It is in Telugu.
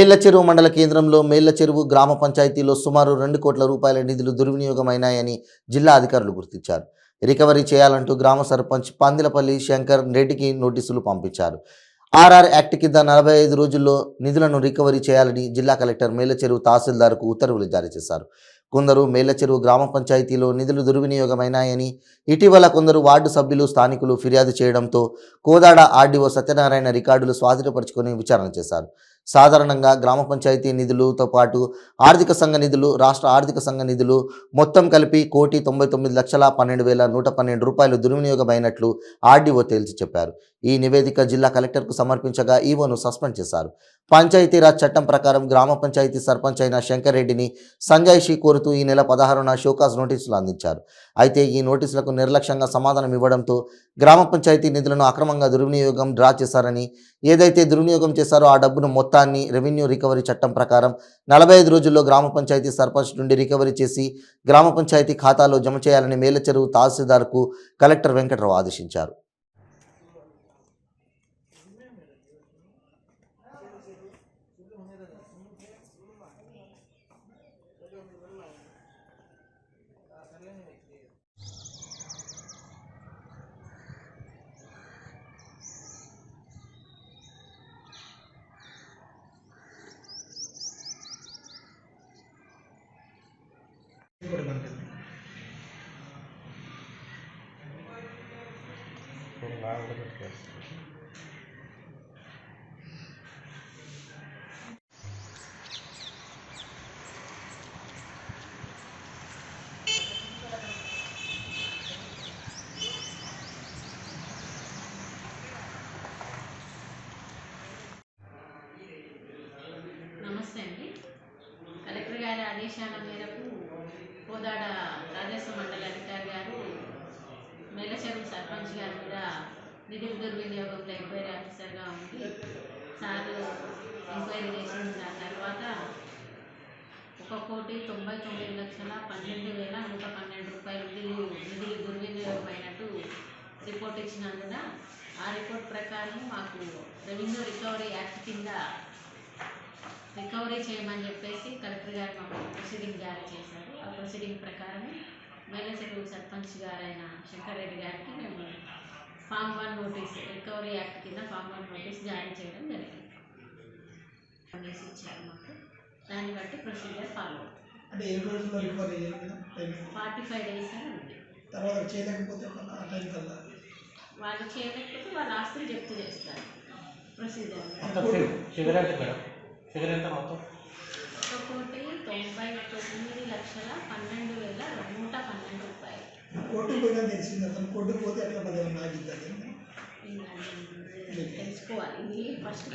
మేళ్లచెరువు మండల కేంద్రంలో మేళ్లచెరువు గ్రామ పంచాయతీలో సుమారు 2 కోట్ల రూపాయల నిధులు దుర్వినియోగమైనాయని జిల్లా అధికారులు గుర్తించారు. రికవరీ చేయాలంటూ గ్రామ సర్పంచ్ పందిలపల్లి శంకర్ రెడ్డికి నోటీసులు పంపించారు. ఆర్ఆర్ యాక్ట్ కింద 45 రోజుల్లో నిధులను రికవరీ చేయాలని జిల్లా కలెక్టర్ మేళ్లచెరువు తహసీల్దార్కు ఉత్తర్వులు జారీ చేశారు. కొందరు మేళ్లచెరువు గ్రామ పంచాయతీలో నిధులు దుర్వినియోగమైనాయని ఇటీవల కొందరు వార్డు సభ్యులు స్థానికులు ఫిర్యాదు చేయడంతో కోదాడ ఆర్డీఓ సత్యనారాయణ రికార్డులు స్వాధీనపరుచుకొని విచారణ చేశారు. సాధారణంగా గ్రామ పంచాయతీ నిధులతో పాటు ఆర్థిక సంఘ నిధులు, రాష్ట్ర ఆర్థిక సంఘ నిధులు మొత్తం కలిపి 1,99,12,112 రూపాయలు దుర్వినియోగమైనట్లు ఆర్డీఓ తేల్చి చెప్పారు. ఈ నివేదిక జిల్లా కలెక్టర్కు సమర్పించగా ఈవోను సస్పెండ్ చేశారు. పంచాయతీరాజ్ చట్టం ప్రకారం గ్రామ పంచాయతీ సర్పంచ్ అయిన శంకర్ రెడ్డిని సంజాయిషీ కోరుతూ ఈ నెల 16న షోకాజ్ నోటీసులు అందించారు. అయితే ఈ నోటీసులకు నిర్లక్ష్యంగా సమాధానం ఇవ్వడంతో గ్రామ పంచాయతీ నిధులను అక్రమంగా దుర్వినియోగం డ్రా చేశారని, ఏదైతే దుర్వినియోగం చేశారో ఆ డబ్బును మొత్తాన్ని రెవెన్యూ రికవరీ చట్టం ప్రకారం 45 రోజుల్లో గ్రామ పంచాయతీ సర్పంచ్ నుండి రికవరీ చేసి గ్రామ పంచాయతీ ఖాతాలో జమ చేయాలని మేళ్లచెరువు తహసీల్దార్కు కలెక్టర్ వెంకట్రావు ఆదేశించారు. నమస్తే అండి. కలెక్టర్ గారి ఆదేశాల మేరకు కోదాడ రాజస్వ మండల అధికారి గారు మేళ్లచెరువు సర్పంచ్ గారి మీద నిధుల దుర్వినియోగంలో ఎంక్వైరీ ఆఫీసర్గా ఉండి సార్ ఎంక్వైరీ చేసిన దాని తర్వాత 1,99,12,112 రూపాయలు నిధులు దుర్వినియోగమైనట్టు రిపోర్ట్ ఇచ్చినందున ఆ రిపోర్ట్ ప్రకారం మాకు రెవెన్యూ రికవరీ యాక్ట్ కింద రికవరీ చేయమని చెప్పేసి కలెక్టర్ గారు మాకు ప్రొసీడింగ్ జారీ చేశారు. ఆ ప్రొసీడింగ్ ప్రకారం మేళ్లచెరువు సర్పంచ్ గారైన శంకర్ రెడ్డి గారికి మేము ఫామ్ 1 నోటీస్, రికవరీ యాక్ట్ కింద ఫామ్ 1 నోటీస్ జారీ చేయడం జరిగింది. నోటీస్ ఇచ్చారు మాకు. దాన్ని బట్టి ప్రొసీజర్ ఫాలో అవుతుంది. అంటే ఏ రోజుల్లో రికవరీ చేయాలి? 45 డేస్ అని ఉంది. తర్వాత చేయలేకపోతే వాళ్ళు చేయలేకపోతే వాళ్ళ ఆస్తులు జప్తు చేస్తారు. ప్రొసీజర్ 1,99,12,112 రూపాయలు. కోర్టుకు పోయినా తెలిసింది. అతను కోర్టుకు పోతే అట్లా 10 తెలుసుకోవాలి. ఇది ఫస్ట్